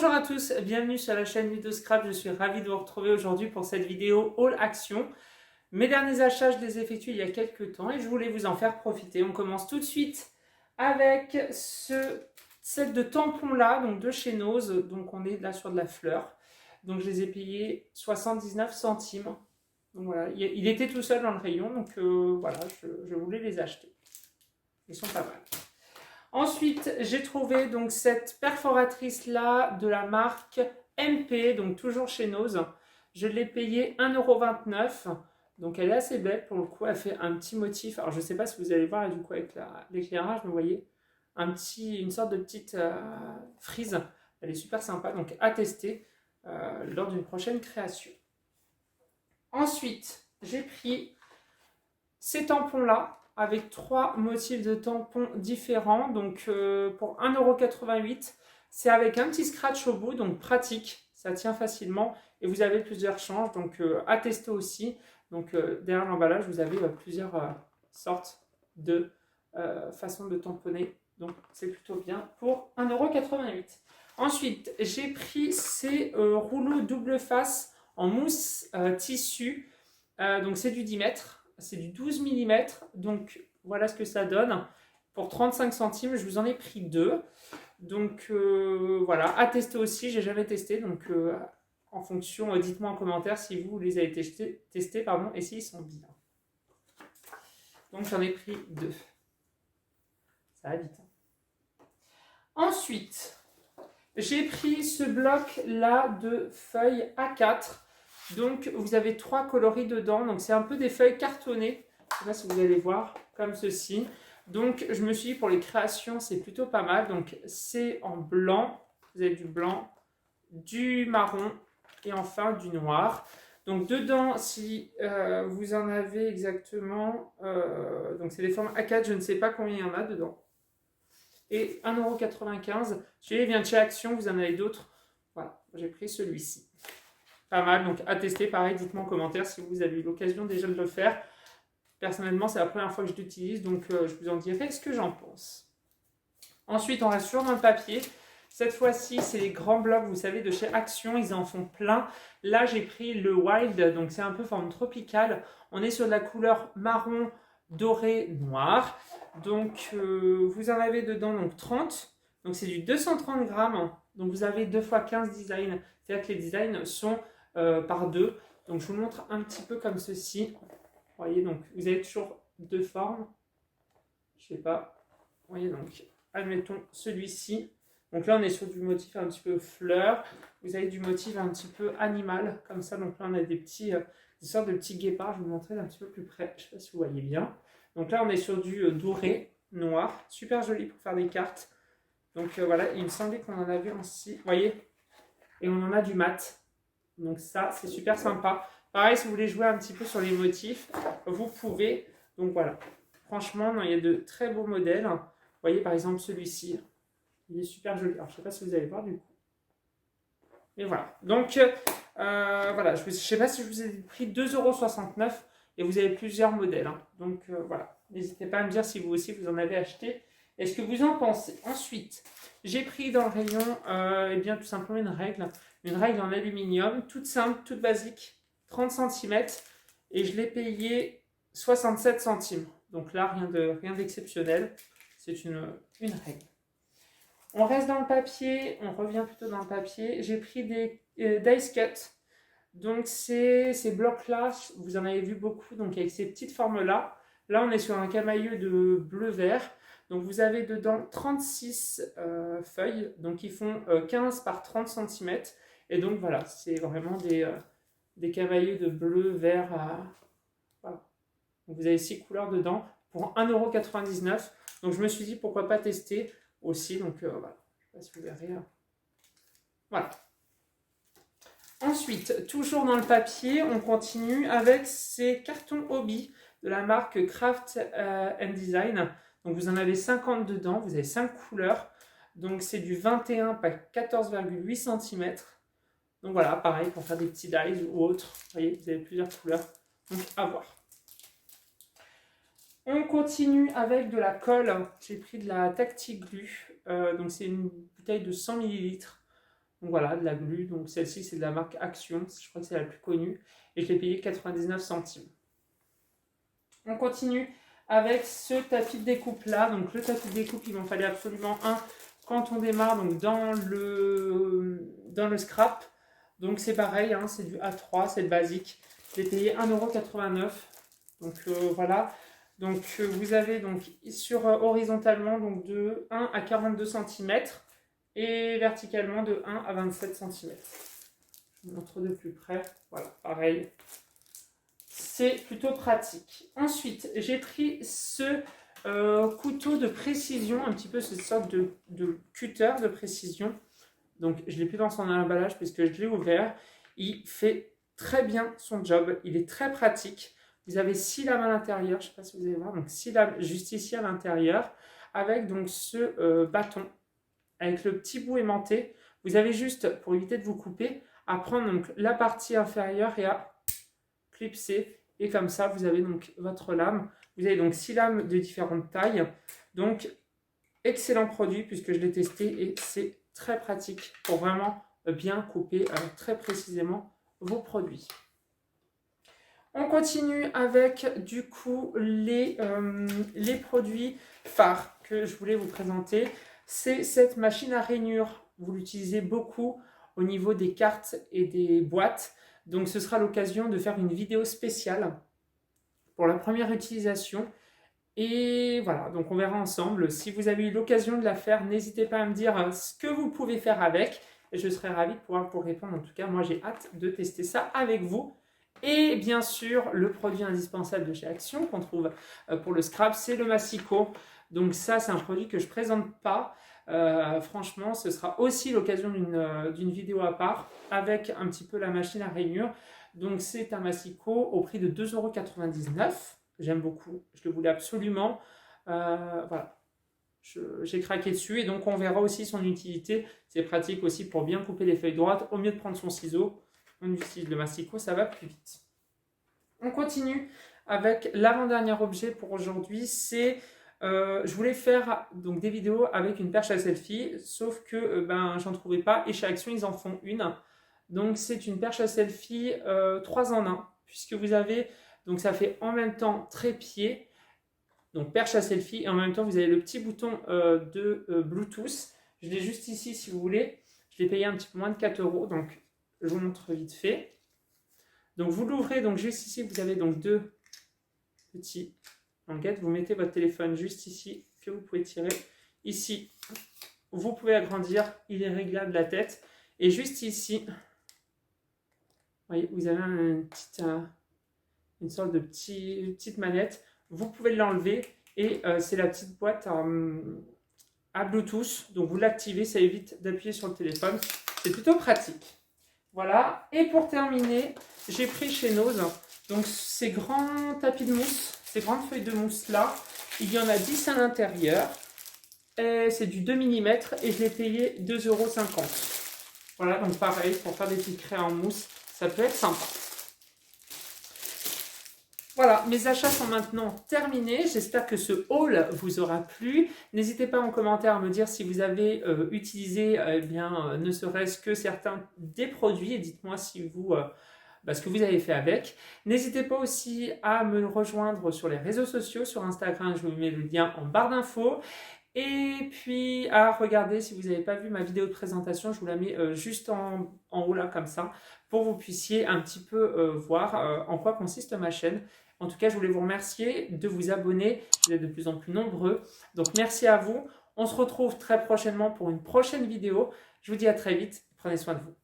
Bonjour à tous, bienvenue sur la chaîne Ludoscrap. Je suis ravie de vous retrouver aujourd'hui pour cette vidéo Haul Action. Mes derniers achats, je les ai effectués il y a quelques temps et je voulais vous en faire profiter. On commence tout de suite avec ce set de tampons là, donc de chez Nose. Donc on est là sur de la fleur. Donc je les ai payés 79 centimes. Donc voilà, il était tout seul dans le rayon, donc voilà, je voulais les acheter. Ils sont pas mal. Ensuite, j'ai trouvé donc cette perforatrice là de la marque MP, donc toujours chez Nose. Je l'ai payée 1,29 €. Donc elle est assez belle pour le coup, elle fait un petit motif. Alors je ne sais pas si vous allez voir du coup avec l'éclairage, mais vous voyez, une sorte de petite frise. Elle est super sympa, donc à tester lors d'une prochaine création. Ensuite, j'ai pris ces tampons là avec 3 motifs de tampons différents, donc pour 1,88 €. C'est avec un petit scratch au bout, donc pratique, ça tient facilement et vous avez plusieurs changes, donc à tester aussi. Donc derrière l'emballage, vous avez plusieurs sortes de façons de tamponner, donc c'est plutôt bien pour 1,88 €. Ensuite, j'ai pris ces rouleaux double face en mousse tissu, donc c'est du 10 mètres. C'est du 12 mm, donc voilà ce que ça donne. Pour 35 centimes, je vous en ai pris 2. Donc voilà, à tester aussi, j'ai jamais testé. Donc en fonction, dites-moi en commentaire si vous les avez testés et s'ils sont bien. Donc j'en ai pris 2. Ça va vite. Ensuite, j'ai pris ce bloc là de feuilles A4. Donc vous avez 3 coloris dedans, donc c'est un peu des feuilles cartonnées, je ne sais pas si vous allez voir, comme ceci. Donc je me suis dit pour les créations c'est plutôt pas mal, donc c'est en blanc, vous avez du blanc, du marron et enfin du noir. Donc dedans, si vous en avez exactement, donc c'est des formes A4, je ne sais pas combien il y en a dedans. Et 1,95 €, celui-là vient de chez Action, vous en avez d'autres, voilà, j'ai pris celui-ci. Pas mal, donc à tester, pareil, dites-moi en commentaire si vous avez eu l'occasion déjà de le faire. Personnellement, c'est la première fois que je l'utilise, donc je vous en dirai ce que j'en pense. Ensuite, on reste toujours dans le papier. Cette fois-ci, c'est les grands blocs, vous savez, de chez Action, ils en font plein. Là, j'ai pris le Wild, donc c'est un peu forme tropicale. On est sur de la couleur marron, doré, noir. Donc, vous en avez dedans donc 30. Donc, c'est du 230 grammes. Donc, vous avez 2 x 15 designs. C'est-à-dire que les designs sont par 2. Donc, je vous montre un petit peu comme ceci. Vous voyez, donc, vous avez toujours 2 formes. Je sais pas. Vous voyez, donc, admettons celui-ci. Donc là, on est sur du motif un petit peu fleur. Vous avez du motif un petit peu animal, comme ça. Donc là, on a des sortes de petits guépards. Je vais vous montrer d'un petit peu plus près. Je ne sais pas si vous voyez bien. Donc là, on est sur du doré, noir. Super joli pour faire des cartes. Donc voilà, il me semblait qu'on en avait aussi. Vous voyez? Et on en a du mat. Donc ça, c'est super sympa. Pareil, si vous voulez jouer un petit peu sur les motifs, vous pouvez. Donc voilà. Franchement, il y a de très beaux modèles. Vous voyez, par exemple, celui-ci. Il est super joli. Alors, je ne sais pas si vous allez voir du coup. Mais voilà. Donc, voilà. Je ne sais pas si je vous ai pris 2,69 € et vous avez plusieurs modèles. Hein. Donc, voilà. N'hésitez pas à me dire si vous aussi vous en avez acheté et ce que vous en pensez. Ensuite, j'ai pris dans le rayon, eh bien, tout simplement une règle en aluminium, toute simple, toute basique, 30 cm et je l'ai payé 67 centimes. Donc là, rien d'exceptionnel. C'est une règle. On reste dans le papier, on revient plutôt dans le papier. J'ai pris des dice cut. Donc ces blocs-là, vous en avez vu beaucoup, donc avec ces petites formes-là. Là, on est sur un camailleux de bleu-vert. Donc vous avez dedans 36 feuilles, donc ils font 15 par 30 cm. Et donc voilà, c'est vraiment des camailleux de bleu-vert. Voilà. Donc vous avez 6 couleurs dedans pour 1,99 €. Donc je me suis dit pourquoi pas tester aussi, donc voilà, je ne sais pas si vous verrez. Voilà. Ensuite, toujours dans le papier, on continue avec ces cartons Hobby de la marque Craft and Design. Donc vous en avez 50 dedans, vous avez 5 couleurs. Donc c'est du 21 par 14,8 cm. Donc voilà, pareil pour faire des petits dies ou autres. Vous voyez, vous avez plusieurs couleurs. Donc à voir. On continue avec de la colle. J'ai pris de la Tacti Glue. Donc c'est une bouteille de 100 ml. Donc voilà, de la glu. Donc celle-ci, c'est de la marque Action. Je crois que c'est la plus connue. Et je l'ai payé 99 centimes. On continue avec ce tapis de découpe là. Donc le tapis de découpe, il m'en fallait absolument un quand on démarre donc dans le scrap. Donc c'est pareil, hein, c'est du A3, c'est le basique. Je l'ai payé 1,89 €. Donc voilà. Donc vous avez donc sur horizontalement donc de 1 à 42 cm et verticalement de 1 à 27 cm. Je vous montre de plus près. Voilà, pareil. C'est plutôt pratique. Ensuite, j'ai pris ce couteau de précision, un petit peu cette sorte de cutter de précision. Donc, je ne l'ai plus dans son emballage puisque je l'ai ouvert. Il fait très bien son job. Il est très pratique. Vous avez 6 lames à l'intérieur. Je ne sais pas si vous allez voir. Donc, 6 lames juste ici à l'intérieur. Avec donc ce bâton. Avec le petit bout aimanté. Vous avez juste, pour éviter de vous couper, à prendre donc la partie inférieure et à clipser. Et comme ça, vous avez donc votre lame. Vous avez donc 6 lames de différentes tailles. Donc, excellent produit puisque je l'ai testé et c'est très pratique pour vraiment bien couper très précisément vos produits. On continue avec du coup les produits phares que je voulais vous présenter. C'est cette machine à rainure. Vous l'utilisez beaucoup au niveau des cartes et des boîtes. Donc ce sera l'occasion de faire une vidéo spéciale pour la première utilisation. Et voilà, donc on verra ensemble. Si vous avez eu l'occasion de la faire, n'hésitez pas à me dire ce que vous pouvez faire avec. Et je serai ravie de pouvoir vous répondre. En tout cas, moi j'ai hâte de tester ça avec vous. Et bien sûr, le produit indispensable de chez Action qu'on trouve pour le scrap, c'est le massicot. Donc ça, c'est un produit que je ne présente pas. Franchement, ce sera aussi l'occasion d'une vidéo à part avec un petit peu la machine à rainure. Donc c'est un massicot au prix de 2,99 €. J'aime beaucoup, je le voulais absolument. Voilà, j'ai craqué dessus et donc on verra aussi son utilité. C'est pratique aussi pour bien couper les feuilles droites. Au mieux de prendre son ciseau, on utilise le massicot, ça va plus vite. On continue avec l'avant-dernier objet pour aujourd'hui. C'est, je voulais faire donc des vidéos avec une perche à selfie, sauf que j'en trouvais pas et chez Action ils en font une. Donc c'est une perche à selfie 3 en 1, puisque vous avez, donc ça fait en même temps trépied, donc perche à selfie, et en même temps vous avez le petit bouton de Bluetooth. Je l'ai juste ici si vous voulez. Je l'ai payé un petit peu moins de 4 €, donc je vous montre vite fait. Donc vous l'ouvrez, donc juste ici vous avez donc 2 petits languettes. Vous mettez votre téléphone juste ici, que vous pouvez tirer. Ici, vous pouvez agrandir, il est réglable la tête. Et juste ici, voyez, vous avez une sorte de petite manette. Vous pouvez l'enlever et c'est la petite boîte à Bluetooth. Donc vous l'activez, ça évite d'appuyer sur le téléphone. C'est plutôt pratique. Voilà. Et pour terminer, j'ai pris chez Nose donc ces grands tapis de mousse, ces grandes feuilles de mousse là. Il y en a 10 à l'intérieur. C'est du 2 mm et je l'ai payé 2,50 €. Voilà, donc pareil, pour faire des petites craies en mousse, ça peut être sympa. Voilà, mes achats sont maintenant terminés. J'espère que ce haul vous aura plu. N'hésitez pas en commentaire à me dire si vous avez utilisé ne serait-ce que certains des produits et dites-moi si vous, ce que vous avez fait avec. N'hésitez pas aussi à me rejoindre sur les réseaux sociaux, sur Instagram, je vous mets le lien en barre d'infos. Et puis à regarder, si vous n'avez pas vu ma vidéo de présentation, je vous la mets juste en haut là comme ça, pour que vous puissiez un petit peu voir en quoi consiste ma chaîne. En tout cas, je voulais vous remercier de vous abonner, vous êtes de plus en plus nombreux. Donc merci à vous, on se retrouve très prochainement pour une prochaine vidéo. Je vous dis à très vite, prenez soin de vous.